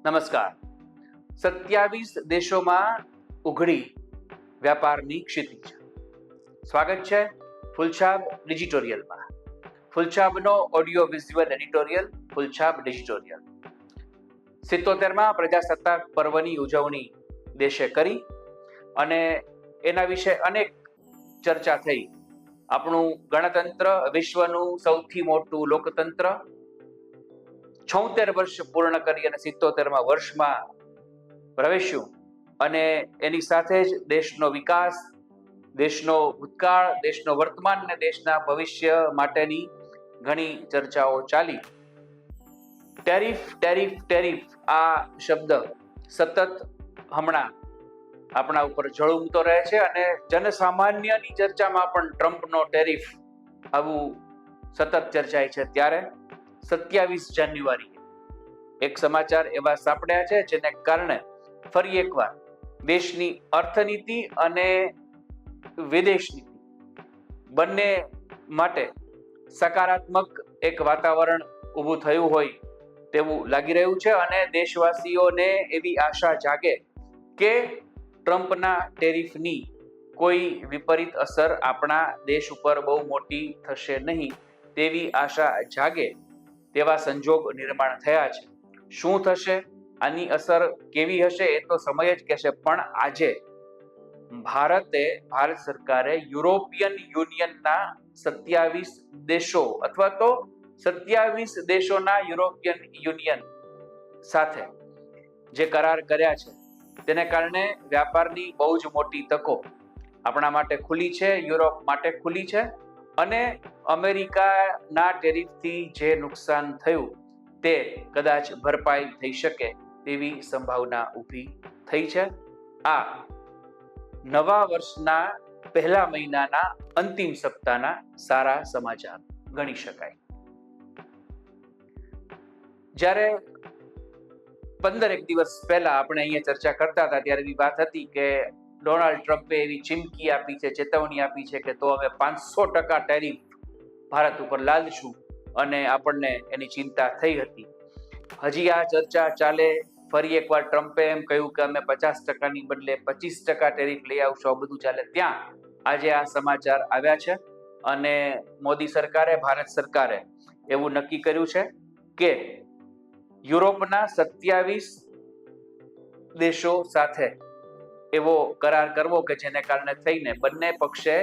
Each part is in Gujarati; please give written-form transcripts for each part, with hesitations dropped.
નમસ્કાર. 27 દેશોમાં ઉઘડી વ્યાપારની ક્ષિતિજ. સ્વાગત છે Phulchhab ડિજિટોરિયલમાં. ફૂલછાપનો audio visual editorial Phulchhab ડિજિટોરિયલ. 77માં પ્રજાસત્તાક પર્વની ઉજવણી દેશે કરી અને એના વિશે અનેક ચર્ચા થઈ. આપણું ગણતંત્ર વિશ્વનું સૌથી મોટું લોકતંત્ર 76 વર્ષ પૂર્ણ કરી અને 77મા વર્ષમાં પ્રવેશ્યું અને એની સાથે જ દેશનો વિકાસ, દેશનો ભૂતકાળ, દેશનો વર્તમાન અને દેશના ભવિષ્ય માટેની ઘણી ચર્ચાઓ ચાલી. ટેરિફ આ શબ્દ સતત હમણાં આપણા ઉપર ઝળુમતો રહે છે અને જનસામાન્યની ચર્ચામાં પણ ટ્રમ્પનો ટેરિફ આવું સતત ચર્ચાય છે. ત્યારે 27 જાન્યુઆરી એક સમાચાર એવા સાંપડ્યા છે જેને કારણે ફરી એકવાર દેશની અર્થનીતિ અને વિદેશ નીતિ બંને માટે સકારાત્મક એક વાતાવરણ ઊભું થયું હોય તેવું લાગી રહ્યું છે અને દેશવાસીઓને એવી આશા જાગે કે ટ્રમ્પના ટેરિફની કોઈ વિપરીત અસર આપણા દેશ ઉપર બહુ મોટી થશે નહીં તેવી આશા જાગે તેવા સંજોગ નિર્માણ થયા છે. શું થશે, આની અસર કેવી હશે એ તો સમય જ કહેશે. પણ આજે ભારત સરકારે યુરોપિયન યુનિયનના 27 દેશો અથવા તો 27 દેશોના યુરોપિયન યુનિયન સાથે જે કરાર કર્યા છે તેને કારણે વ્યાપારની બહુ જ મોટી તકો આપણા માટે ખુલી છે, યુરોપ માટે ખુલી છે અને અમેરિકાના ટેરિફથી જે નુકસાન થયું તે કદાચ ભરપાઈ થઈ શકે તેવી સંભાવના ઊભી થઈ છે. આ નવા વર્ષના પહેલા મહિનાના અંતિમ સપ્તાહના સારા સમાચાર ગણી શકાય. જ્યારે 15 દિવસ પહેલા આપણે અહીંયા ચર્ચા કરતા હતા ત્યારે એવી વાત હતી કે ડોનાલ્ડ ટ્રમ્પે એવી ચીમકી આપી છે, ચેતવણી આપી છે કે તો અમે 500% ટેરિફ ભારત ઉપર લાદશું અને આપણને એની ચિંતા થઈ હતી. હજી આ ચર્ચા ચાલે. ફરી એકવાર ટ્રમ્પે એમ કહ્યું કે અમે 50%ની બદલે 25% ટેરિફ લઈ આવશું. આ બધું ચાલે ત્યાં આજે આ સમાચાર આવ્યા છે અને મોદી સરકારે, ભારત સરકારે એવું નક્કી કર્યું છે કે યુરોપના 27 દેશો સાથે એવો કરાર કરવો કે જેને કારણે થઈને બંને પક્ષે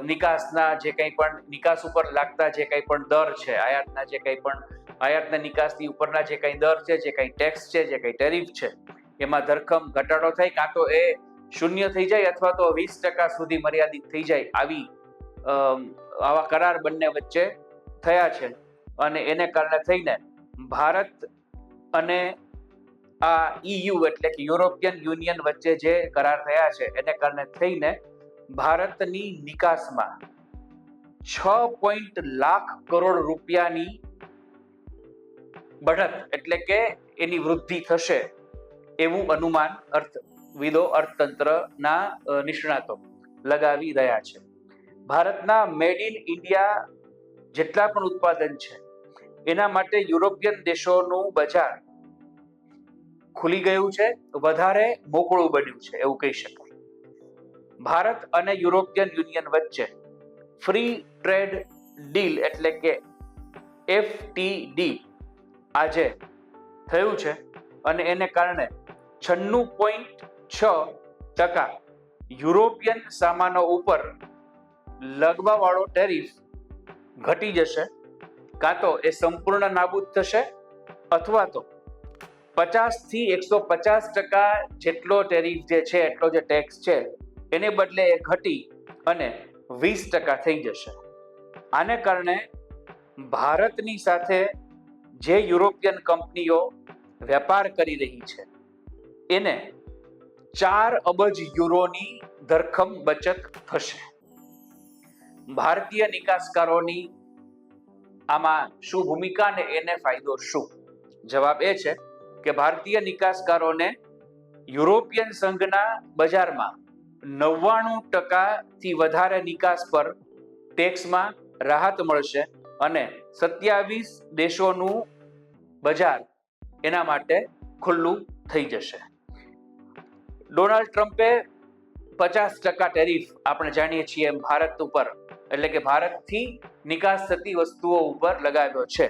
નિકાસના જે કંઈ પણ નિકાસ ઉપર લાગતા જે કંઈ પણ દર છે, આયાતના જે કંઈ પણ આયાતના નિકાસની ઉપરના જે કંઈ દર છે, જે કંઈ ટેક્સ છે, જે કંઈ ટેરિફ છે એમાં ધરખમ ઘટાડો થાય, કાં તો એ શૂન્ય થઈ જાય અથવા તો 20% સુધી મર્યાદિત થઈ જાય. આવા કરાર બંને વચ્ચે થયા છે અને એને કારણે થઈને ભારત અને આ EU એટલે કે યુરોપિયન યુનિયન વચ્ચે જે કરાર થયા છે એને કારણે થઈને ભારતની નિકાસમાં 6 લાખ કરોડ રૂપિયાની બઢત એટલે કે એની વૃદ્ધિ થશે એવું અનુમાન અર્થતંત્રના નિષ્ણાતો લગાવી રહ્યા છે. ભારતના મેડ ઇન ઇન્ડિયા જેટલા પણ ઉત્પાદન છે એના માટે યુરોપિયન દેશોનું બજાર ખુલી ગયું છે, વધારે મોકળું બન્યું છે એવું કહી શકાય. ભારત અને યુરોપિયન યુનિયન વચ્ચે ફ્રી ટ્રેડ ડીલ એટલે કે FTD આજે થયું છે અને એને કારણે 96.6% યુરોપિયન સામાનો ઉપર લગવાવાળો ટેરિફ ઘટી જશે. કાં તો એ સંપૂર્ણ નાબૂદ થશે અથવા તો 50 થી 150% જેટલો ટેરિફ જે છે, એટલો જે ટેક્સ છે એને બદલે એ ઘટી અને 20% થઈ જશે. આને કારણે ભારતની સાથે જે યુરોપિયન કંપનીઓ વેપાર કરી રહી છે એને 4 અબજ યુરોની ધરખમ બચત થશે. ભારતીય નિકાસકારોની આમાં શું ભૂમિકા ને એને ફાયદો શું? જવાબ એ છે કે ભારતીય નિકાસકારોને યુરોપિયન સંઘના બજારમાં 99% થી વધારે નિકાસ પર ટેક્સમાં રાહત મળશે અને 27 દેશોનું બજાર એના માટે ખુલ્લું થઈ જશે. ડોનાલ્ડ ટ્રમ્પે 50% ટેરિફ આપણે જાણીએ છીએ એમ ભારત ઉપર, એટલે કે ભારતથી નિકાસ થતી વસ્તુઓ ઉપર લગાવ્યો છે,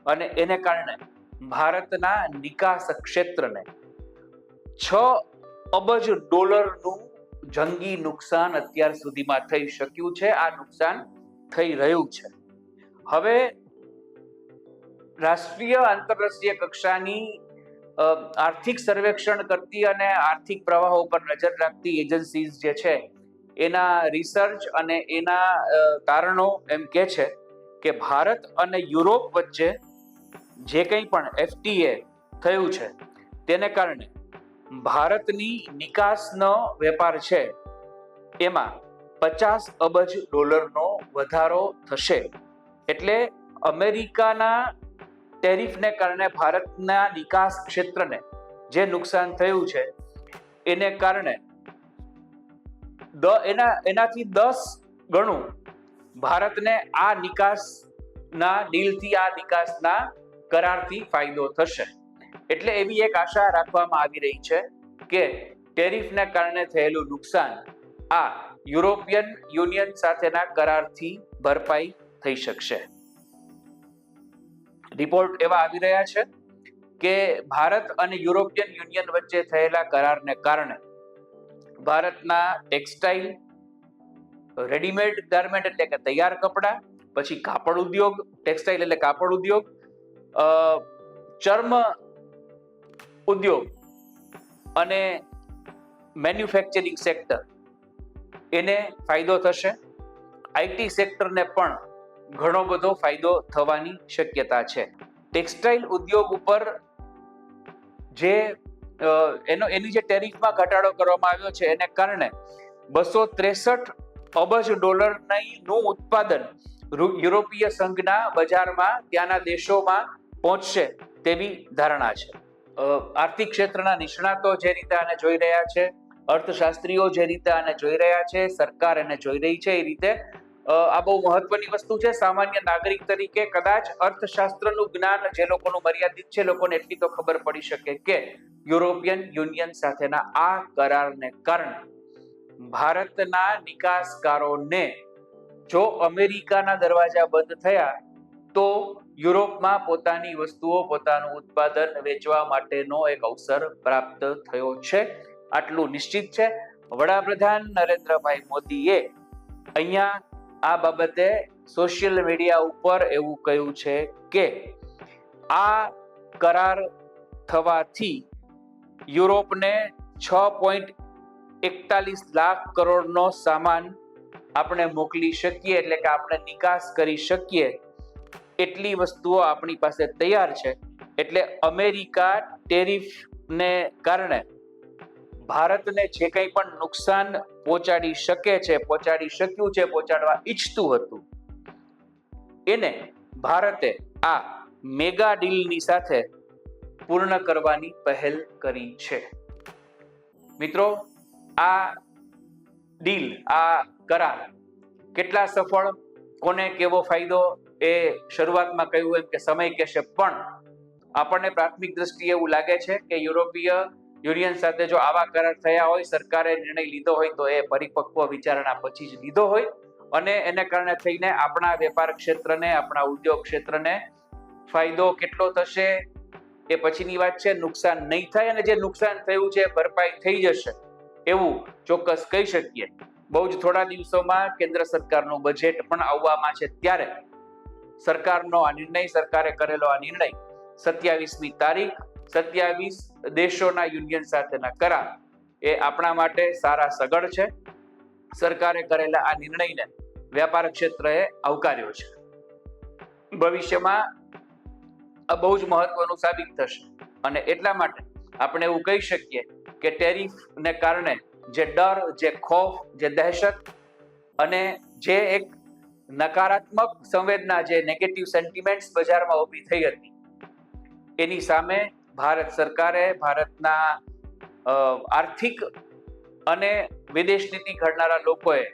અને એને કારણે ભારતના નિકાસ ક્ષેત્રને $6 અબજ જંગી નુકસાન અત્યાર સુધીમાં થઈ શક્યું છે. આ નુકસાન થઈ રહ્યું છે. હવે રાષ્ટ્રીય આંતરરાષ્ટ્રીય કક્ષાની આર્થિક સર્વેક્ષણ કરતી અને આર્થિક પ્રવાહો પર નજર રાખતી એજન્સીઝ જે છે એના રિસર્ચ અને એના તારણો એમ કે છે કે ભારત અને યુરોપ વચ્ચે જે કંઈ પણ FTA થયું છે તેને કારણે ભારતની નિકાસનો વેપાર છે એમાં $50 અબજ વધારો થશે. એટલે અમેરિકાના ટેરિફને કારણે ભારતના નિકાસ ક્ષેત્રને જે નુકસાન થયું છે એને કારણે એનાથી 10 ગણું ભારતને આ નિકાસના ડીલથી, આ નિકાસના કરારથી ફાયદો થશે. એટલે એવી એક આશા રાખવામાં આવી રહી છે કે ટેરિફને કારણે થયેલું નુકસાન આ યુરોપિયન યુનિયન સાથેના કરારથી ભરપાઈ થઈ શકશે. રિપોર્ટ એવા આવી રહ્યા છે કે ભારત અને યુરોપિયન યુનિયન વચ્ચે થયેલા કરારને કારણે ભારતના ટેક્સટાઇલ, રેડીમેડ ગાર્મેન્ટ એટલે કે તૈયાર કપડાં, પછી કાપડ ઉદ્યોગ, ટેક્સટાઇલ એટલે કાપડ ઉદ્યોગ, ચર્મ ઉદ્યોગ અને મેન્યુફેક્ચરિંગ સેક્ટર એને ફાયદો થશે. IT સેક્ટરને પણ ઘણો બધો ફાયદો થવાની શક્યતા છે. ટેક્સટાઇલ ઉદ્યોગ ઉપર જે એની જે ટેરિફમાં ઘટાડો કરવામાં આવ્યો છે એને કારણે $263 અબજ નું ઉત્પાદન યુરોપીય સંઘના બજારમાં, ત્યાંના દેશોમાં પહોંચશે તેવી ધારણા છે. આર્થિક ક્ષેત્રના નિષ્ણાતો જે રીતે આને જોઈ રહ્યા છે, અર્થશાસ્ત્રીઓ જે રીતે આને જોઈ રહ્યા છે, સરકાર એને જોઈ રહી છે, એ રીતે આ બહુ મહત્વની વસ્તુ છે. સામાન્ય નાગરિક તરીકે કદાચ અર્થશાસ્ત્રનું જ્ઞાન જે લોકોનું મર્યાદિત છે, લોકોને એટલી તો ખબર પડી શકે કે યુરોપિયન યુનિયન સાથેના આ કરારને કારણે ભારતના નિકાસકારોને જો અમેરિકાના દરવાજા બંધ થયા તો યુરોપમાં પોતાની વસ્તુઓ, પોતાનું ઉત્પાદન વેચવા માટેનો એક અવસર પ્રાપ્ત થયો છે. આટલું નિશ્ચિત છે. વડાપ્રધાન નરેન્દ્રભાઈ મોદીએ અહીંયા આ બાબતે સોશિયલ મીડિયા ઉપર એવું કહ્યું છે કે આ કરાર થવાથી યુરોપને 6.41 લાખ કરોડનો સામાન આપણે મોકલી શકીએ, એટલે કે આપણે નિકાસ કરી શકીએ એટલી વસ્તુઓ આપણી પાસે તૈયાર છે. એટલે અમેરિકા ટેરિફને કારણે ભારતને જે કંઈ પણ નુકસાન પહોંચાડી શકે છે, પહોંચાડી શક્યું છે, પહોંચાડવા ઈચ્છતું હતું, એને ભારતે આ મેગા ડીલની સાથે પૂર્ણ કરવાની પહેલ કરી છે. મિત્રો, આ ડીલ, આ કરાર કેટલા સફળ, કોને કેવો ફાયદો, એ શરૂઆતમાં કહ્યું એમ કે સમય કહેશે, પણ આપણને પ્રાથમિક દ્રષ્ટિએ એવું લાગે છે કે યુરોપીય યુનિયન સાથે જો આવા કરાર થયા હોય, સરકારે નિર્ણય લીધો હોય તો એ પરિપક્વ વિચારણા પછી જ લીધો હોય, અને એને કારણે થઈને આપણા વેપાર ક્ષેત્રને, આપણા ઉદ્યોગ ક્ષેત્રને ફાયદો કેટલો થશે એ પછીની વાત છે. નુકસાન નહીં થાય, અને જે નુકસાન થયું છે ભરપાઈ થઈ જશે એવું ચોક્કસ કહી શકીએ. બહુ જ થોડા દિવસોમાં કેન્દ્ર સરકારનું બજેટ પણ આવવામાં છે, ત્યારે સરકારનો આ નિર્ણય, સરકારે કરેલો આ નિર્ણય, 27મી તારીખ, 27 દેશોના યુનિયન સાથેના કરાર, એ આપણા માટે સારા સગડ છે. સરકારે કરેલા આ નિર્ણયને વ્યાપાર ક્ષેત્રએ આવકાર્યો છે. ભવિષ્યમાં આ બહુ જ મહત્વનું સાબિત થશે, અને એટલા માટે આપણે એવું કહી શકીએ કે ટેરિફને કારણે જે ડર, જે ખોફ, જે દહેશત અને જે એક નકારાત્મક સંવેદના, જે નેગેટિવ સેન્ટિમેન્ટ્સ બજારમાં ઊભી થઈ હતી, એની સામે ભારત સરકારે, ભારતના આર્થિક અને વિદેશ નીતિ ઘડનારા લોકોએ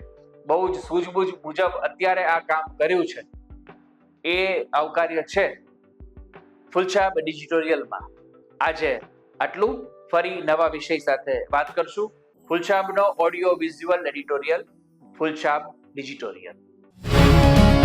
બહુ જ સૂઝબૂઝ મુજબ અત્યારે આ કામ કર્યું છે. એ આવકાર્ય છે. ફૂલછાપ ડિજિટોરિયલમાં આજે આટલું. ફરી નવા વિષય સાથે વાત કરશું. ફૂલછાપનો ઓડિયો વિઝ્યુઅલ એડિટોરિયલ, ફૂલછાપ ડિજિટોરિયલ.